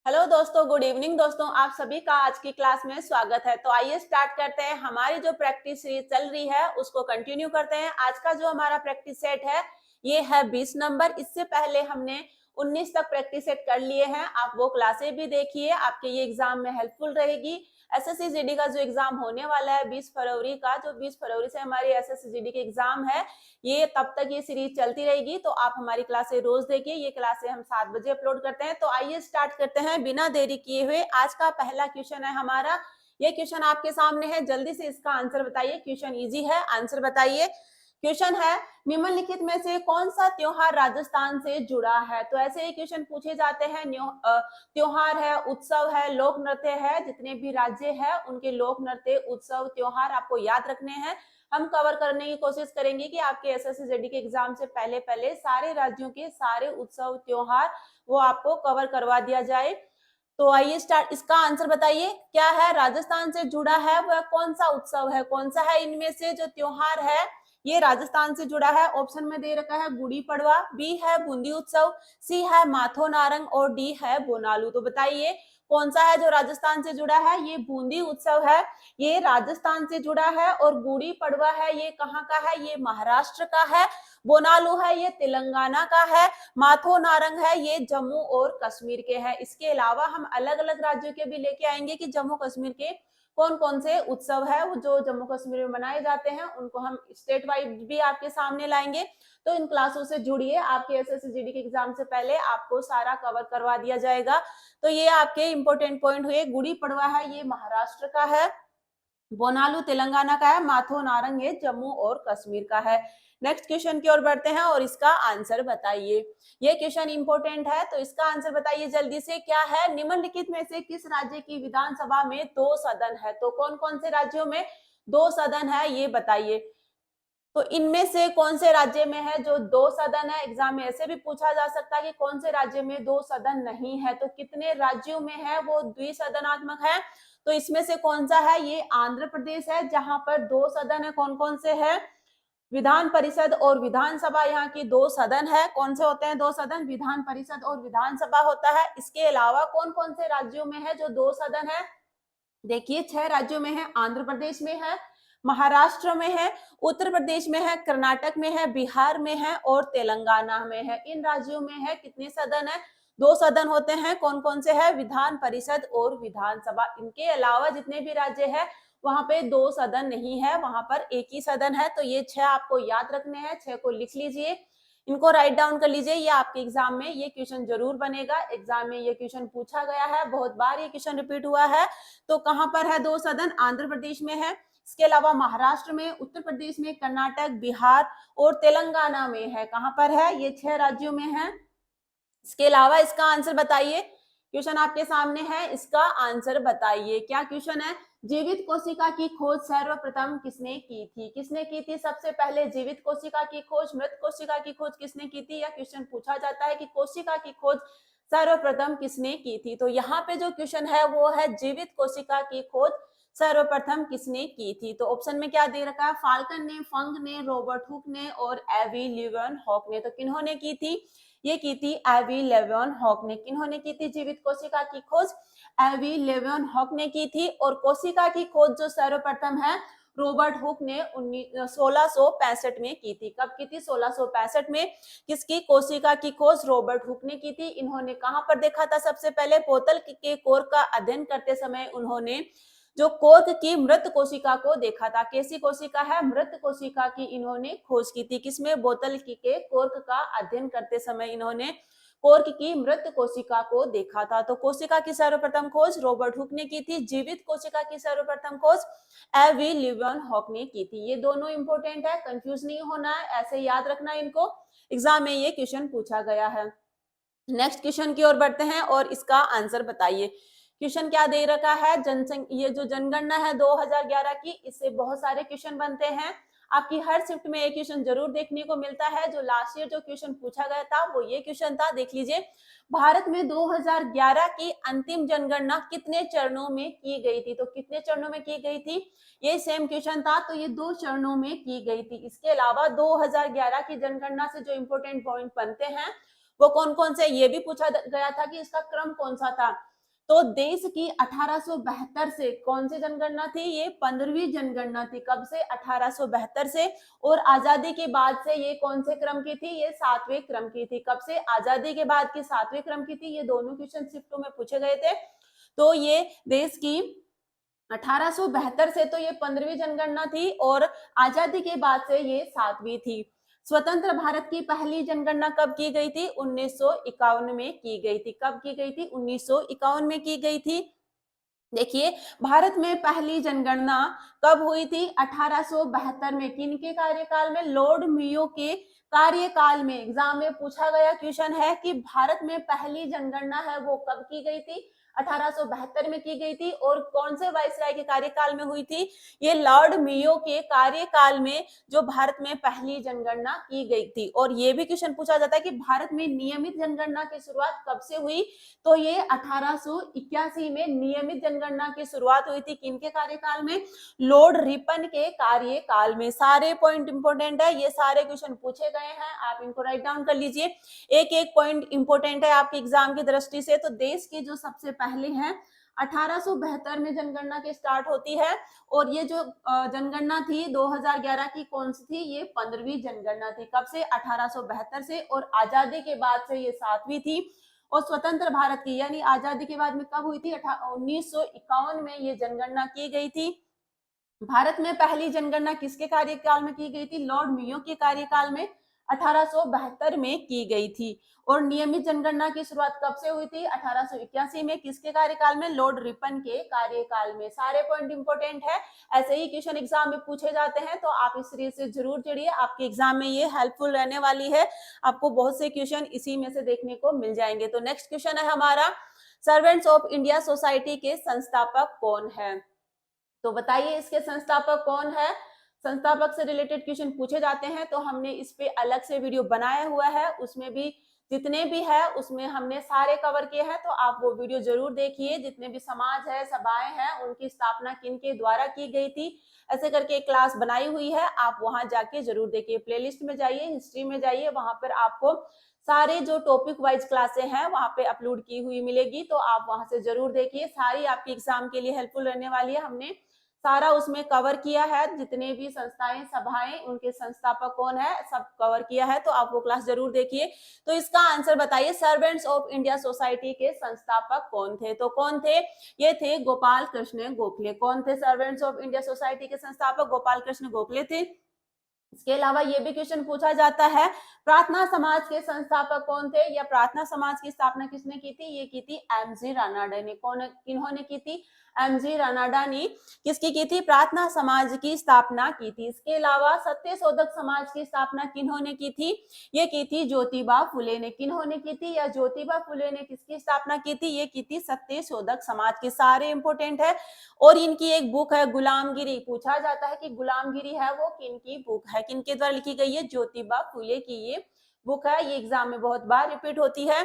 Hello दोस्तों, good evening दोस्तों। आप सभी का आज की क्लास में स्वागत है। तो आइए स्टार्ट करते हैं। हमारी जो प्रैक्टिस सीरीज चल रही है उसको कंटिन्यू करते हैं। आज का जो हमारा प्रैक्टिस सेट है ये है 20 नंबर। इससे पहले हमने 19 तक प्रैक्टिस सेट कर लिए हैं। आप वो क्लासेस भी देखिए, आपके ये एग्जाम में हेल्पफुल रहेगी। एसएससी जीडी का जो एग्जाम होने वाला है 20 फरवरी का, जो 20 फरवरी से हमारी एसएससी जीडी के एग्जाम है, ये तब तक ये सीरीज चलती रहेगी। तो आप हमारी क्लासे रोज देखिए। ये क्लासे हम 7 बजे अपलोड करते हैं। तो आइए स्टार्ट करते हैं बिना देरी किए हुए। आज का पहला क्वेश्चन है हमारा। ये क्वेश्चन आपके सामने है, जल्दी से इसका आंसर बताइए। क्वेश्चन इजी है, आंसर बताइए। क्वेश्चन है, निम्नलिखित में से कौन सा त्योहार राजस्थान से जुड़ा है। तो ऐसे ही क्वेश्चन पूछे जाते हैं। त्योहार है, उत्सव है, लोक नृत्य है। जितने भी राज्य है उनके लोक नृत्य, उत्सव, त्योहार आपको याद रखने हैं। हम कवर करने की कोशिश करेंगे कि आपके एसएससी जीडी के एग्जाम से पहले पहले सारे राज्यों के सारे उत्सव त्योहार वो आपको कवर करवा दिया जाए। तो आइए स्टार्ट। इसका आंसर बताइए क्या है, राजस्थान से जुड़ा है वह कौन सा उत्सव है, कौन सा है इनमें से जो त्योहार है ये राजस्थान से जुड़ा है। ऑप्शन में दे रखा है गुड़ी पड़वा, बी है बूंदी उत्सव, सी है माथो नारंग और डी है बोनालू। तो बताइए कौन सा है जो राजस्थान से जुड़ा है। ये बूंदी उत्सव है, ये राजस्थान से जुड़ा है। और गुड़ी पड़वा है, ये कहाँ का है, ये महाराष्ट्र का है। बोनालू है, ये तेलंगाना का है। माथो नारंग है, ये जम्मू और कश्मीर के हैं। इसके अलावा हम अलग अलग राज्यों के भी लेके आएंगे कि जम्मू कश्मीर के कौन कौन से उत्सव है वो जो जम्मू कश्मीर में मनाए जाते हैं, उनको हम स्टेट वाइज भी आपके सामने लाएंगे। तो इन क्लासों से जुड़िए, आपके एसएससी जीडी के एग्जाम से पहले आपको सारा कवर करवा दिया जाएगा। तो ये आपके इंपॉर्टेंट पॉइंट हुए। गुड़ी पड़वा है, ये महाराष्ट्र का है। बोनालू तेलंगाना का है। माथो नारंग ये जम्मू और कश्मीर का है। नेक्स्ट क्वेश्चन की ओर बढ़ते हैं और इसका आंसर बताइए। ये क्वेश्चन इंपॉर्टेंट है, तो इसका आंसर बताइए जल्दी से। क्या है, निम्नलिखित में से किस राज्य की विधानसभा में 2 सदन है। तो कौन कौन से राज्यों में 2 सदन है ये बताइए। तो इनमें से कौन से राज्य में है जो 2 सदन है। एग्जाम में ऐसे भी पूछा जा सकता है कि कौन से राज्य में 2 सदन नहीं है। तो कितने राज्यों में है वो द्विसदनात्मक है। तो इसमें से कौन सा है, ये आंध्र प्रदेश है जहां पर 2 सदन है। कौन कौन से है, विधान परिषद और विधानसभा, यहाँ की 2 सदन है। कौन से होते हैं 2 सदन, विधान परिषद और विधानसभा होता है। इसके अलावा कौन कौन से राज्यों में है जो 2 सदन है। देखिए 6 राज्यों में है। आंध्र प्रदेश में है, महाराष्ट्र में है, उत्तर प्रदेश में है, कर्नाटक में है, बिहार में है और तेलंगाना में है। इन राज्यों में है कितने सदन है, 2 सदन होते हैं। कौन कौन से है, विधान परिषद और विधानसभा। इनके अलावा जितने भी राज्य है वहां पे 2 सदन नहीं है, वहां पर एक ही सदन है। तो ये 6 आपको याद रखने हैं, 6 को लिख लीजिए, इनको राइट डाउन कर लीजिए। ये आपके एग्जाम में ये क्वेश्चन जरूर बनेगा। एग्जाम में ये क्वेश्चन पूछा गया है, बहुत बार ये क्वेश्चन रिपीट हुआ है। तो कहां पर है 2 सदन, आंध्र प्रदेश में है। इसके अलावा महाराष्ट्र में, उत्तर प्रदेश में, कर्नाटक, बिहार और तेलंगाना में है। कहां पर है, ये 6 राज्यों में है। इसके अलावा इसका आंसर बताइए। क्वेश्चन आपके सामने है, इसका आंसर बताइए। क्या क्वेश्चन है, जीवित कोशिका की खोज सर्वप्रथम किसने की थी। किसने की थी सबसे पहले जीवित कोशिका की खोज, मृत कोशिका की खोज किसने की थी। या क्वेश्चन पूछा जाता है कि कोशिका की खोज सर्वप्रथम किसने की थी। तो यहाँ पे जो क्वेश्चन है वो है जीवित कोशिका की खोज सर्वप्रथम किसने की थी। तो ऑप्शन में क्या दे रखा है, फाल्कन ने, फंग ने, रॉबर्ट हुक ने और एवी लेवन हॉक ने। तो किन्होंने की थी, ये की थी एवी लेवन हॉक ने। किन्होंने की थी जीवित कोशिका की खोज, एवी लेवन हॉक ने की थी। और कोशिका की खोज जो सर्वप्रथम है रॉबर्ट हुक ने 1665 में की थी। कब की थी, 1665 में। किसकी, कोशिका की खोज रॉबर्ट हुक ने की थी। इन्होंने कहां पर देखा था सबसे पहले, बोतल के कोर का अध्ययन करते समय उन्होंने जो कोर्क की मृत कोशिका को देखा था। कैसी कोशिका है, मृत कोशिका की इन्होंने खोज की थी। किसमें, बोतल के कोर्क का अध्ययन करते समय इन्होंने कोर्क की मृत कोशिका को देखा था। तो कोशिका की सर्वप्रथम खोज रॉबर्ट हुक ने की थी। जीवित कोशिका की सर्वप्रथम खोज एवी लेवन हॉक ने की थी। ये दोनों इंपॉर्टेंट है, कंफ्यूज नहीं होना है, ऐसे याद रखना इनको। एग्जाम में ये क्वेश्चन पूछा गया है। नेक्स्ट क्वेश्चन की ओर बढ़ते हैं और इसका आंसर बताइए। क्वेश्चन क्या दे रखा है, जनसंख्या, ये जो जनगणना है 2011 की, इससे बहुत सारे क्वेश्चन बनते हैं। आपकी हर शिफ्ट में एक क्वेश्चन जरूर देखने को मिलता है। जो लास्ट ईयर जो क्वेश्चन पूछा गया था वो ये क्वेश्चन था, देख लीजिए। भारत में 2011 की अंतिम जनगणना कितने चरणों में की गई थी। तो कितने चरणों में की गई थी, ये सेम क्वेश्चन था। तो ये 2 चरणों में की गई थी। इसके अलावा 2011 की जनगणना से जो इंपोर्टेंट पॉइंट बनते हैं वो कौन कौन से, ये भी पूछा गया था कि इसका क्रम कौन सा था। तो देश की 1872 से कौन सी जनगणना थी? ये 15वीं जनगणना थी। कब से? 1872 से। और आजादी के बाद से ये कौन से क्रम की थी? ये 7वें क्रम की थी। कब से? आजादी के बाद की 7वें क्रम की थी। ये दोनों क्वेश्चन शिफ्टों में पूछे गए थे। तो ये देश की 1872 से तो ये 15वीं जनगणना थी और आजादी के बाद से ये 7वीं थी। स्वतंत्र भारत की पहली जनगणना कब की गई थी? 1951 में की गई थी। कब की गई थी? 1951 में की गई थी। देखिए, भारत में पहली जनगणना कब हुई थी? 1872 में। किनके कार्यकाल में? लॉर्ड मेयो के कार्यकाल में। एग्जाम में पूछा गया क्वेश्चन है कि भारत में पहली जनगणना है वो कब की गई थी? 1872 में की गई थी। और कौन से वायसराय के कार्यकाल में हुई थी? ये लॉर्ड मेयो के कार्यकाल में जो भारत में पहली जनगणना की गई थी। और ये भी क्वेश्चन पूछा जाता है कि भारत में नियमित जनगणना की शुरुआत कब से हुई? तो ये 1881 में नियमित जनगणना की शुरुआत हुई थी। किनके कार्यकाल में? लॉर्ड रिपन के कार्यकाल में। सारे पॉइंट इंपोर्टेंट है, ये सारे क्वेश्चन पूछे गए हैं, आप इनको राइट डाउन कर लीजिए। एक एक पॉइंट इंपोर्टेंट है आपके एग्जाम की दृष्टि से। तो देश के जो सबसे पहले हैं 1872 में जनगणना की स्टार्ट होती है। और ये जो जनगणना थी 2011 की कौन सी थी? ये 15वीं जनगणना थी। कब से? 1872 से। और आजादी के बाद से ये 7वीं थी। और स्वतंत्र भारत की यानी आजादी के बाद में कब हुई थी? 1951 में ये जनगणना की गई थी। भारत में पहली जनगणना किसके कार्यकाल में की गई थी? लॉर्ड मेयो के कार्यकाल में 1872 में की गई थी। और नियमित जनगणना की शुरुआत कब से हुई थी? 1881 में। किसके कार्यकाल में? लॉर्ड रिपन के कार्यकाल में। सारे पॉइंट इंपोर्टेंट है, ऐसे ही क्वेश्चन एग्जाम में पूछे जाते हैं, तो आप इस सीरीज से जरूर जुड़िए, आपके एग्जाम में ये हेल्पफुल रहने वाली है। आपको बहुत से क्वेश्चन इसी में से देखने को मिल जाएंगे। तो नेक्स्ट क्वेश्चन है हमारा, सर्वेंट्स ऑफ इंडिया सोसाइटी के संस्थापक कौन है? तो बताइए इसके संस्थापक कौन है? संस्थापक से रिलेटेड क्वेश्चन पूछे जाते हैं तो हमने इस पे अलग से वीडियो बनाया हुआ है, उसमें भी जितने भी है उसमें हमने सारे कवर किए हैं, तो आप वो वीडियो जरूर देखिए। जितने भी समाज है, सभाएं हैं, उनकी स्थापना किनके द्वारा की गई थी, ऐसे करके एक क्लास बनाई हुई है, आप वहां जाके जरूर देखिए। प्लेलिस्ट में जाइए, हिस्ट्री में जाइए, वहां पर आपको सारे जो टॉपिक वाइज क्लासें हैं वहां पे अपलोड की हुई मिलेगी, तो आप वहां से जरूर देखिए। सारी आपकी एग्जाम के लिए हेल्पफुल रहने वाली है। हमने सारा उसमें कवर किया है, जितने भी संस्थाएं, सभाएं, उनके संस्थापक कौन है, सब कवर किया है, तो आप वो क्लास जरूर देखिए। तो इसका आंसर बताइए, सर्वेंट्स ऑफ इंडिया सोसाइटी के संस्थापक कौन थे? तो कौन थे? ये थे गोपाल कृष्ण गोखले। कौन थे सर्वेंट्स ऑफ इंडिया सोसाइटी के संस्थापक? गोपाल कृष्ण गोखले थे। इसके अलावा ये भी क्वेश्चन पूछा जाता है, प्रार्थना समाज के संस्थापक कौन थे, या प्रार्थना समाज की स्थापना किसने की थी? ये की थी एमजी रानाडा ने। कौन, किन्होंने की थी? एमजी रानाडा ने किसकी की थी? प्रार्थना समाज की स्थापना की थी। इसके अलावा सत्यशोधक समाज की स्थापना किन्होंने की थी? ये की थी ज्योतिबा फुले ने। किन्होंने की थी? या ज्योतिबा फुले ने किसकी स्थापना की थी? ये की थी सत्यशोधक समाज की। सारे इंपोर्टेंट है। और इनकी एक बुक है गुलामगिरी। पूछा जाता है कि गुलामगिरी है वो किनकी बुक है, किनके द्वारा लिखी गई है? ज्योतिबा फुले की ये बुक है। ये एग्जाम में बहुत बार रिपीट होती है।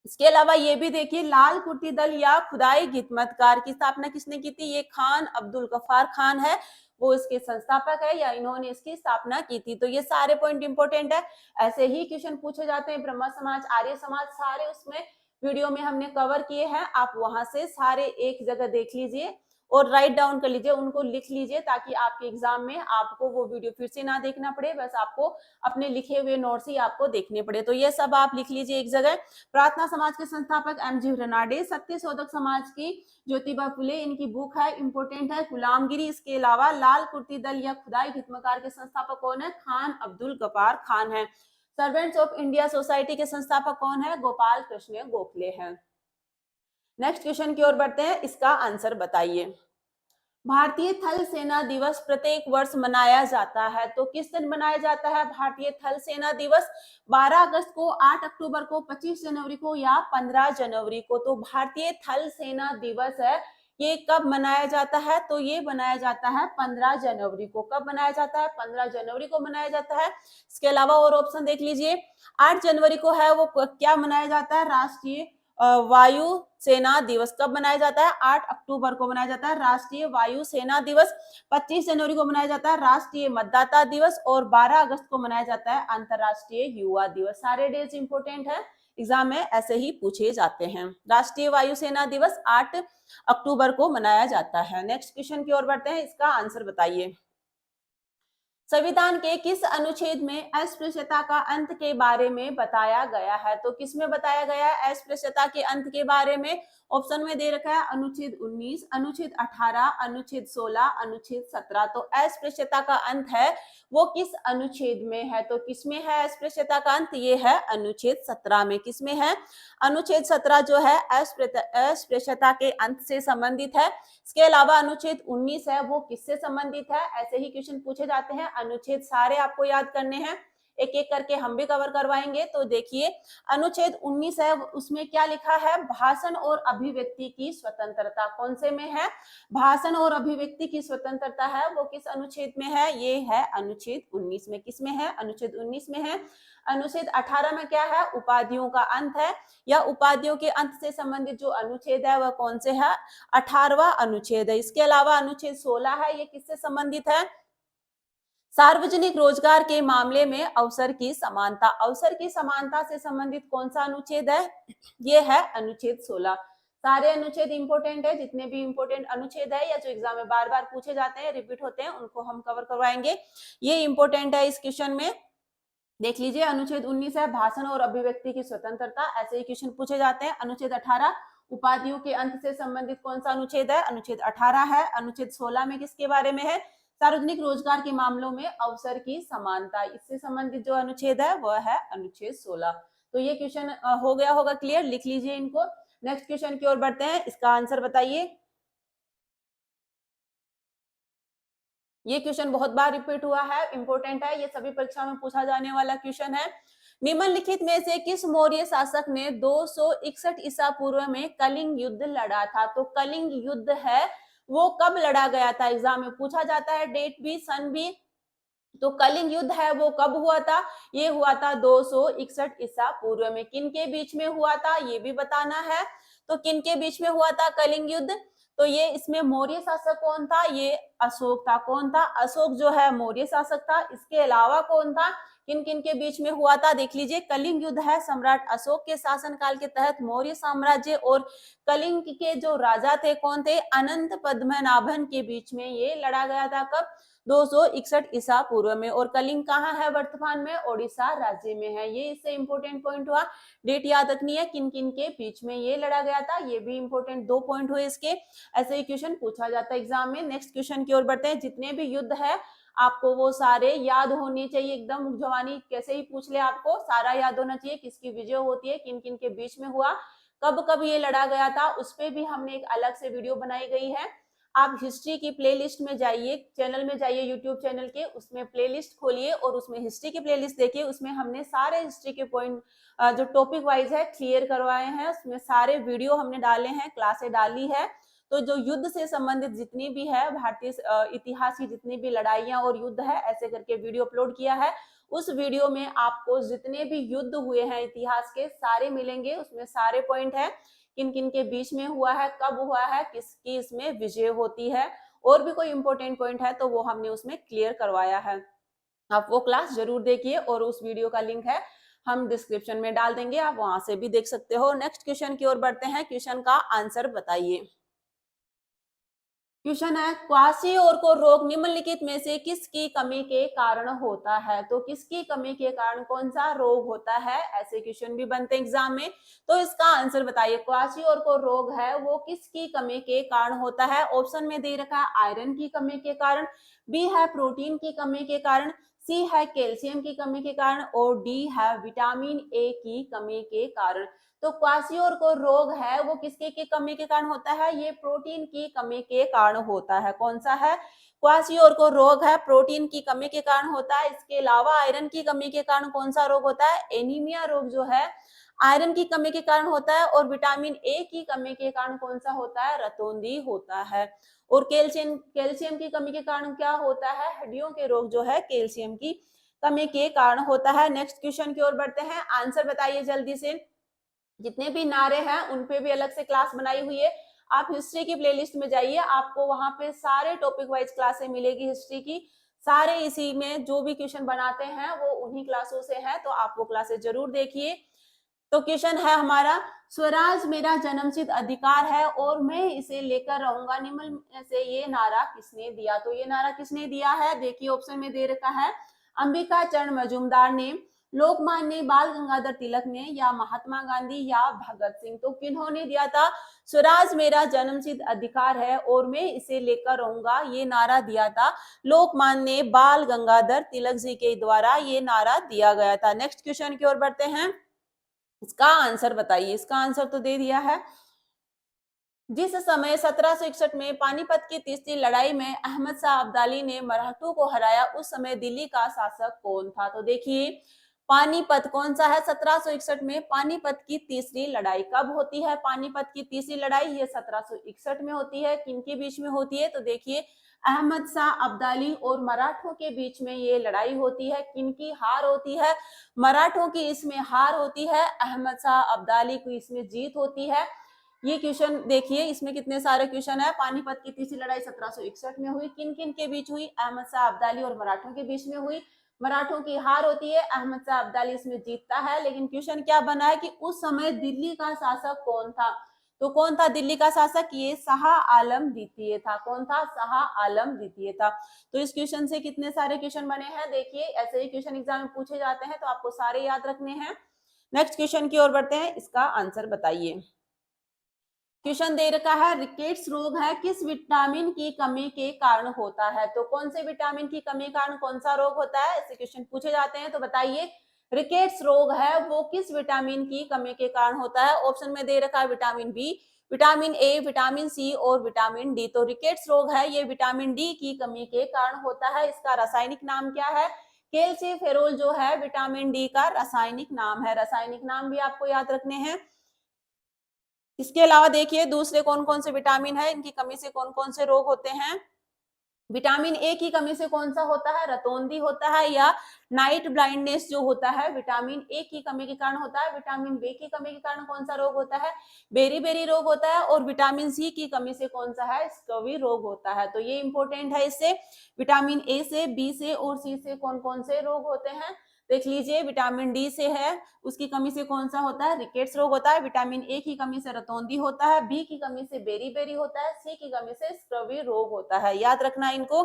इसके अलावा ये भी देखिए, लाल कुर्ती दल या खुदाई खिदमतकार की स्थापना किसने की थी? ये खान अब्दुल गफ्फार खान है, वो इसके संस्थापक है, या इन्होंने इसकी स्थापना की थी। तो ये सारे पॉइंट इंपोर्टेंट है। ऐसे ही क्वेश्चन पूछे जाते हैं, ब्रह्म समाज, आर्य समाज, सारे उसमें वीडियो में हमने कवर किए हैं। आप वहां से सारे एक जगह देख लीजिए और राइट डाउन कर लीजिए, उनको लिख लीजिए, ताकि आपके एग्जाम में आपको वो वीडियो फिर से ना देखना पड़े, बस आपको अपने लिखे हुए नोट्स ही आपको देखने पड़े। तो ये सब आप लिख लीजिए एक जगह। प्रार्थना समाज के संस्थापक एमजी रनाडे, सत्यशोधक समाज की ज्योतिबा फुले, इनकी बुक है, इंपोर्टेंट है, गुलामगिरी। इसके अलावा लाल कुर्ती दल या खुदाई खिदमतकार के संस्थापक कौन है? खान अब्दुल गफ्फार खान है। सर्वेंट्स ऑफ इंडिया सोसाइटी के संस्थापक कौन है? गोपाल कृष्ण गोखले हैं। नेक्स्ट क्वेश्चन की ओर बढ़ते हैं, इसका आंसर बताइए। भारतीय थल सेना दिवस प्रत्येक वर्ष मनाया जाता है, तो किस दिन मनाया जाता है भारतीय थल सेना दिवस? 12 अगस्त को, 8 अक्टूबर को, 25 जनवरी को, या 15 जनवरी को? तो भारतीय थल सेना दिवस है, ये कब मनाया जाता है? तो ये मनाया जाता है 15 जनवरी को। कब मनाया जाता है? 15 जनवरी को मनाया जाता है। इसके अलावा और ऑप्शन देख लीजिए, 8 जनवरी को है वो क्या मनाया जाता है? राष्ट्रीय वायु सेना दिवस। कब मनाया जाता है? 8 अक्टूबर को मनाया जाता है राष्ट्रीय वायु सेना दिवस। 25 जनवरी को मनाया जाता है राष्ट्रीय मतदाता दिवस, और 12 अगस्त को मनाया जाता है अंतरराष्ट्रीय युवा दिवस। सारे डेज इंपोर्टेंट है, एग्जाम में ऐसे ही पूछे जाते हैं। राष्ट्रीय वायुसेना दिवस 8 अक्टूबर को मनाया जाता है। नेक्स्ट क्वेश्चन की ओर बढ़ते हैं, इसका आंसर बताइए। संविधान के किस अनुच्छेद में अस्पृश्यता का अंत के बारे में बताया गया है? तो किस में बताया गया है अस्पृश्यता के अंत के बारे में? ऑप्शन में दे रखा है अनुच्छेद 19, अनुच्छेद 18, अनुच्छेद 16, अनुच्छेद 17। तो अस्पृश्यता का अंत है वो किस अनुच्छेद में है? तो किसमें है अस्पृश्यता का अंत? ये है अनुच्छेद 17 में। किसमें है? अनुच्छेद 17 जो है अस्पृश्यता के अंत से संबंधित है। इसके अलावा अनुच्छेद 19 है वो किससे संबंधित है? ऐसे ही क्वेश्चन पूछे जाते हैं। अनुच्छेद सारे आपको याद करने हैं, एक एक करके हम भी कवर करवाएंगे। तो देखिए अनुच्छेद 19 है, उसमें क्या लिखा है? भाषण और अभिव्यक्ति की स्वतंत्रता। कौन से में है? भाषण और अभिव्यक्ति की स्वतंत्रता है वो किस अनुच्छेद में है? ये है अनुच्छेद 19 में। किस में है? अनुच्छेद 19 में है। अनुच्छेद 18 में क्या है? उपाधियों का अंत है, या उपाधियों के अंत से संबंधित जो अनुच्छेद है वह कौन से है? 18वां अनुच्छेद है। इसके अलावा अनुच्छेद 16 है, ये किससे संबंधित है? सार्वजनिक रोजगार के मामले में अवसर की समानता। अवसर की समानता से संबंधित कौन सा अनुच्छेद है? ये है अनुच्छेद 16। सारे अनुच्छेद इंपोर्टेंट है, जितने भी इंपोर्टेंट अनुच्छेद है या जो एग्जाम में बार बार पूछे जाते हैं, रिपीट होते हैं, उनको हम कवर करवाएंगे। ये इंपोर्टेंट है इस क्वेश्चन में। देख लीजिए अनुच्छेद 19 है भाषण और अभिव्यक्ति की स्वतंत्रता, ऐसे ही क्वेश्चन पूछे जाते हैं। अनुच्छेद 18 उपाधियों के अंत से संबंधित कौन सा अनुच्छेद है? अनुच्छेद 18 है। अनुच्छेद 16 में किसके बारे में है? सार्वजनिक रोजगार के मामलों में अवसर की समानता, इससे संबंधित जो अनुच्छेद है वह है अनुच्छेद 16। तो ये क्वेश्चन हो गया होगा क्लियर, लिख लीजिए इनको। नेक्स्ट क्वेश्चन की ओर बढ़ते हैं, इसका आंसर बताइए। ये क्वेश्चन बहुत बार रिपीट हुआ है, इंपॉर्टेंट है, ये सभी परीक्षा में पूछा जाने वाला क्वेश्चन है। निम्नलिखित में से किस मौर्य शासक ने 261 ईसा पूर्व में कलिंग युद्ध लड़ा था? तो कलिंग युद्ध है वो कब लड़ा गया था? एग्जाम में पूछा जाता है, डेट भी सन भी। तो कलिंग युद्ध है वो कब हुआ था? ये हुआ था 261 ईसा पूर्व में। किन के बीच में हुआ था ये भी बताना है। तो किन के बीच में हुआ था कलिंग युद्ध? तो ये इसमें मौर्य शासक कौन था? ये अशोक था। कौन था? अशोक जो है मौर्य शासक था। इसके अलावा कौन था? किन किन के बीच में हुआ था? देख लीजिए, कलिंग युद्ध है सम्राट अशोक के शासनकाल के तहत मौर्य साम्राज्य और कलिंग के जो राजा थे कौन थे? अनंत पद्मनाभन के बीच में ये लड़ा गया था। कब? 261 ईसा पूर्व में। और कलिंग कहाँ है वर्तमान में? ओडिशा राज्य में है। ये इससे इंपोर्टेंट पॉइंट हुआ। डेट याद रखनी है, किन किन के बीच में ये लड़ा गया था, ये भी इंपोर्टेंट 2 पॉइंट हुए इसके। ऐसे ही क्वेश्चन पूछा जाता है एग्जाम में। नेक्स्ट क्वेश्चन की ओर बढ़ते हैं। जितने भी युद्ध है आपको वो सारे याद होने चाहिए, एकदम जवानी कैसे ही पूछ ले आपको सारा याद होना चाहिए। किसकी विजय होती है, किन किन के बीच में हुआ, कब कब ये लड़ा गया था, उस पर भी हमने एक अलग से वीडियो बनाई गई है। आप हिस्ट्री की प्लेलिस्ट में जाइए, चैनल में जाइए, यूट्यूब चैनल के, उसमें प्लेलिस्ट खोलिए और उसमें हिस्ट्री की प्लेलिस्ट देखिए। उसमें हमने सारे हिस्ट्री के पॉइंट जो टॉपिक वाइज है क्लियर करवाए हैं। उसमें सारे वीडियो हमने डाले हैं, क्लासें डाली है। तो जो युद्ध से संबंधित जितनी भी है भारतीय इतिहास की जितनी भी लड़ाइयां और युद्ध है, ऐसे करके वीडियो अपलोड किया है। उस वीडियो में आपको जितने भी युद्ध हुए हैं इतिहास के सारे मिलेंगे। उसमें सारे पॉइंट है, किन किन के बीच में हुआ है, कब हुआ है, किसकी इसमें विजय होती है, और भी कोई इंपॉर्टेंट पॉइंट है तो वो हमने उसमें क्लियर करवाया है। आप वो क्लास जरूर देखिए और उस वीडियो का लिंक है हम डिस्क्रिप्शन में डाल देंगे, आप वहां से भी देख सकते हो। नेक्स्ट क्वेश्चन की ओर बढ़ते हैं। क्वेश्चन का आंसर बताइए। क्वेश्चन है, क्वासियोर को रोग निम्नलिखित में से किसकी कमी के कारण होता है? तो किसकी कमी के कारण कौन सा रोग होता है? ऐसे क्वेश्चन भी बनते हैं एग्जाम में। तो इसका आंसर बताइए। क्वासियोर को रोग है वो किसकी कमी के कारण होता है? ऑप्शन में दे रखा है आयरन की कमी के कारण, बी है प्रोटीन की कमी के कारण, सी है कैल्शियम की कमी के कारण, और डी है विटामिन ए की कमी के कारण। तो क्वासियोर को रोग है वो किसके की कमी के कारण होता है? ये प्रोटीन की कमी के कारण होता है। कौन सा है? क्वासियोर को रोग है प्रोटीन की कमी के कारण होता है। इसके अलावा आयरन की कमी के कारण कौन सा रोग होता है? एनीमिया रोग जो है आयरन की कमी के कारण होता है। और विटामिन ए की कमी के कारण कौन सा होता है? रतौंधी होता है। और कैल्शियम की कमी के कारण क्या होता है? हड्डियों के रोग जो है कैल्शियम की कमी के कारण होता है। नेक्स्ट क्वेश्चन की ओर बढ़ते हैं। आंसर बताइए जल्दी से। जितने भी नारे हैं उन पे भी अलग से क्लास बनाई हुई है। आप हिस्ट्री की प्लेलिस्ट में जाइए, आपको वहां पे सारे टॉपिक वाइज क्लासें मिलेगी हिस्ट्री की। सारे इसी में जो भी क्वेश्चन बनाते हैं वो उन्हीं क्लासों से है, तो आप वो क्लासेस जरूर देखिए। तो क्वेश्चन है हमारा, स्वराज मेरा जन्मसिद्ध अधिकार है और मैं इसे लेकर रहूंगा, निम्न में से ये नारा किसने दिया? तो ये नारा किसने दिया है? देखिए ऑप्शन में दे रखा है, अंबिका चरण मजूमदार ने, लोकमान्य बाल गंगाधर तिलक ने, या महात्मा गांधी, या भगत सिंह। तो किन्होंने दिया था? स्वराज मेरा जन्मसिद्ध अधिकार है और मैं इसे लेकर रहूंगा, ये नारा दिया था लोकमान्य बाल गंगाधर तिलक जी के द्वारा, ये नारा दिया गया था। नेक्स्ट क्वेश्चन की ओर बढ़ते हैं, इसका आंसर बताइए। इसका आंसर तो दे दिया है, जिस समय 1761 में पानीपत की तीसरी लड़ाई में अहमद शाह अब्दाली ने मराठों को हराया, उस समय दिल्ली का शासक कौन था? तो देखिए पानीपत कौन सा है? 1761 में पानीपत की तीसरी लड़ाई कब होती है? पानीपत की तीसरी लड़ाई ये 1761 में होती है। किनके बीच में होती है? तो देखिए अहमद शाह अब्दाली और मराठों के बीच में ये लड़ाई होती है। किनकी हार होती है? मराठों की इसमें हार होती है, अहमद शाह अब्दाली को इसमें जीत होती है। ये क्वेश्चन देखिए, इसमें कितने सारे क्वेश्चन है। पानीपत की तीसरी लड़ाई 1761 में हुई, किन किन के बीच हुई? अहमद शाह अब्दाली और मराठों के बीच में हुई। मराठों की हार होती है, अहमद शाह अब्दाली इसमें जीतता है। लेकिन क्वेश्चन क्या बना है कि उस समय दिल्ली का शासक कौन था? तो कौन था दिल्ली का शासक? ये शाह आलम द्वितीय था। कौन था? शाह आलम द्वितीय था। तो इस क्वेश्चन से कितने सारे क्वेश्चन बने हैं? देखिए ऐसे ही क्वेश्चन एग्जाम में पूछे जाते हैं, तो आपको सारे याद रखने हैं। नेक्स्ट क्वेश्चन की ओर बढ़ते हैं, इसका आंसर बताइए। क्वेश्चन दे रखा है, रिकेट्स रोग है किस विटामिन की कमी के कारण होता है? तो कौन से विटामिन की कमी के कारण कौन सा रोग होता है? ऐसे क्वेश्चन पूछे जाते हैं, तो बताइए रिकेट्स रोग है वो किस विटामिन की कमी के कारण होता है? ऑप्शन में दे रखा है vitamin B, vitamin A, vitamin C और विटामिन डी। तो रिकेट्स रोग है ये विटामिन डी की कमी के कारण होता है। इसका रासायनिक नाम क्या है? कैल्सीफेरोल जो है विटामिन डी का रासायनिक नाम है। रासायनिक नाम भी आपको याद रखने हैं। इसके अलावा देखिए दूसरे कौन कौन से विटामिन है, इनकी कमी से कौन कौन से रोग होते हैं। विटामिन ए की कमी से कौन सा होता है? रतौंधी होता है, या नाइट ब्लाइंडनेस जो होता है विटामिन ए की कमी के कारण होता है। विटामिन बी की कमी के कारण कौन सा रोग होता है? बेरी बेरी रोग होता है। और विटामिन सी की कमी से कौन सा है? स्कर्वी रोग होता है। तो ये इंपॉर्टेंट है, इससे विटामिन ए से, बी से और सी से कौन कौन से रोग होते हैं देख लीजिए। विटामिन डी से है, उसकी कमी से कौन सा होता है? रिकेट्स रोग होता है। विटामिन ए की कमी से रतौंधी होता है, बी की कमी से बेरी बेरी होता है, सी की कमी से स्क्रवी रोग होता है। याद रखना इनको,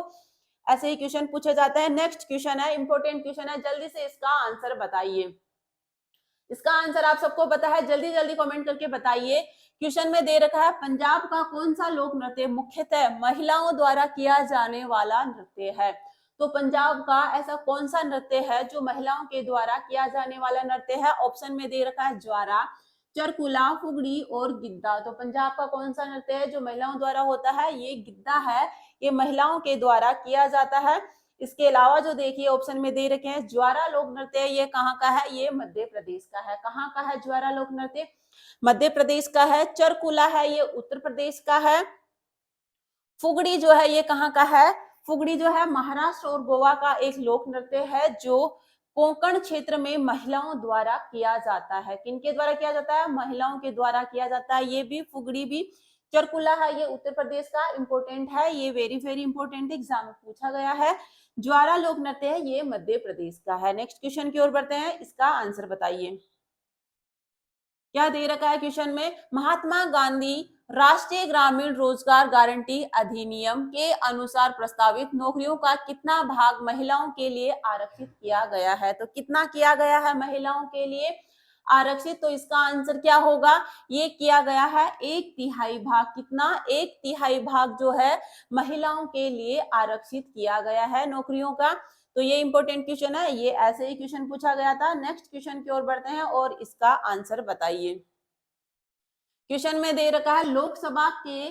ऐसे ही क्वेश्चन पूछे जाते हैं। नेक्स्ट क्वेश्चन है, इंपॉर्टेंट क्वेश्चन है, जल्दी से इसका आंसर बताइए। इसका आंसर आप सबको पता है, जल्दी जल्दी कमेंट करके बताइए। क्वेश्चन में दे रखा है, पंजाब का कौन सा लोक नृत्य मुख्यतः महिलाओं द्वारा किया जाने वाला नृत्य है? तो पंजाब का ऐसा कौन सा नृत्य है जो महिलाओं के द्वारा किया जाने वाला नृत्य है? ऑप्शन में दे रखा है ज्वारा, चरकुला, फुगड़ी और गिद्दा। तो पंजाब का कौन सा नृत्य है जो महिलाओं द्वारा होता है? ये गिद्दा है, ये महिलाओं के द्वारा किया जाता है। इसके अलावा जो देखिए ऑप्शन में दे रखे हैं ज्वारा लोक नृत्य, ये कहाँ का है? ये मध्य प्रदेश का है। कहाँ का है ज्वारा लोक नृत्य? मध्य प्रदेश का है। चरकुला है ये उत्तर प्रदेश का है। फुगड़ी जो है ये कहाँ का है? फुगड़ी जो है महाराष्ट्र और गोवा का एक लोक नृत्य है जो कोंकण क्षेत्र में महिलाओं द्वारा किया जाता है। किनके द्वारा किया जाता है? महिलाओं के द्वारा किया जाता है। ये भी फुगड़ी भी। चरकुला है ये उत्तर प्रदेश का, इंपोर्टेंट है, ये वेरी वेरी इंपोर्टेंट एग्जाम में पूछा गया है। ज्वारा लोक नृत्य है ये मध्य प्रदेश का है। नेक्स्ट क्वेश्चन की ओर बढ़ते हैं, इसका आंसर बताइए। क्या दे रखा है क्वेश्चन में? महात्मा गांधी राष्ट्रीय ग्रामीण रोजगार गारंटी अधिनियम के अनुसार प्रस्तावित नौकरियों का कितना भाग महिलाओं के लिए आरक्षित किया गया है? तो कितना किया गया है महिलाओं के लिए आरक्षित? तो इसका आंसर क्या होगा? ये किया गया है 1/3 भाग। कितना? 1/3 भाग जो है महिलाओं के लिए आरक्षित किया गया है नौकरियों का। तो ये इंपॉर्टेंट क्वेश्चन है, ये ऐसे ही क्वेश्चन पूछा गया था। नेक्स्ट क्वेश्चन की ओर बढ़ते हैं और इसका आंसर बताइए। क्वेश्चन में दे रखा है, लोकसभा के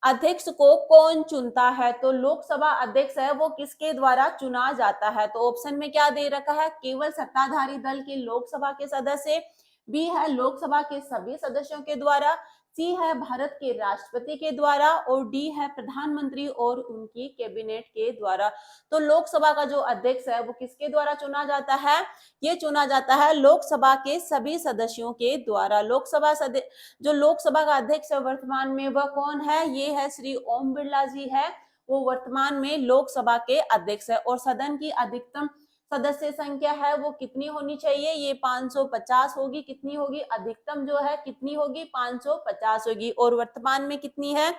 अध्यक्ष को कौन चुनता है? तो लोकसभा अध्यक्ष है वो किसके द्वारा चुना जाता है? तो ऑप्शन में क्या दे रखा है? केवल सत्ताधारी दल के लोकसभा के सदस्य, बी है लोकसभा के सभी सदस्यों के द्वारा, सी है भारत के राष्ट्रपति के द्वारा, और डी है प्रधानमंत्री और उनकी कैबिनेट के द्वारा। तो लोकसभा का जो अध्यक्ष है वो किसके द्वारा चुना जाता है? ये चुना जाता है लोकसभा के सभी सदस्यों के द्वारा। जो लोकसभा का अध्यक्ष है वर्तमान में वह कौन है? ये है श्री ओम बिरला जी है, वो वर्तमान में लोकसभा के अध्यक्ष है। और सदन की अधिकतम सदस्य संख्या है वो कितनी होनी चाहिए, ये 550 होगी। कितनी होगी, अधिकतम जो है कितनी होगी, 550 होगी। और वर्तमान में कितनी है,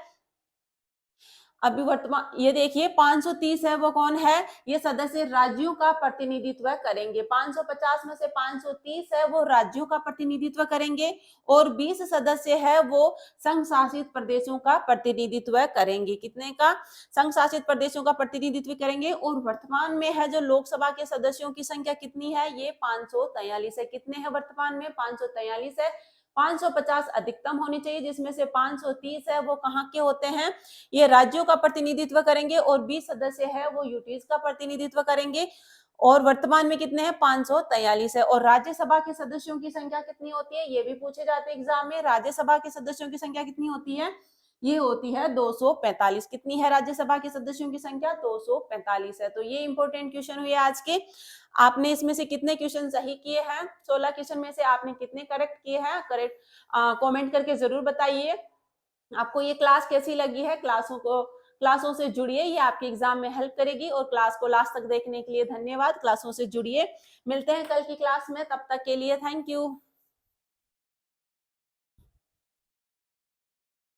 अभी वर्तमान ये देखिए 530 है, वो कौन है, ये सदस्य राज्यों का प्रतिनिधित्व करेंगे। 550 में से 530 है वो राज्यों का प्रतिनिधित्व करेंगे और 20 सदस्य है वो संघ शासित प्रदेशों का प्रतिनिधित्व करेंगे। कितने का, संघ शासित प्रदेशों का प्रतिनिधित्व करेंगे। और वर्तमान में है जो लोकसभा के सदस्यों की संख्या कितनी है, ये 543 है। कितने हैं वर्तमान में, 543 है। 550 अधिकतम होनी चाहिए, जिसमें से 530 है वो कहाँ के होते हैं, ये राज्यों का प्रतिनिधित्व करेंगे और 20 सदस्य है वो यूटीज का प्रतिनिधित्व करेंगे। और वर्तमान में कितने हैं, 543 है। और राज्यसभा के सदस्यों की संख्या कितनी होती है, ये भी पूछे जाते हैं एग्जाम में। राज्यसभा के सदस्यों की संख्या कितनी होती है, ये होती है 245। कितनी है राज्यसभा के सदस्यों की संख्या, 245 है। तो ये इंपॉर्टेंट क्वेश्चन हुए आज के। आपने इसमें से कितने क्वेश्चन सही किए हैं, 16 क्वेश्चन में से आपने कितने करेक्ट किए हैं, करेक्ट कमेंट करके जरूर बताइए। आपको ये क्लास कैसी लगी है, क्लासों से जुड़िए, ये आपके एग्जाम में हेल्प करेगी। और क्लास को लास्ट तक देखने के लिए धन्यवाद। क्लासों से जुड़िए, मिलते हैं कल की क्लास में, तब तक के लिए थैंक यू।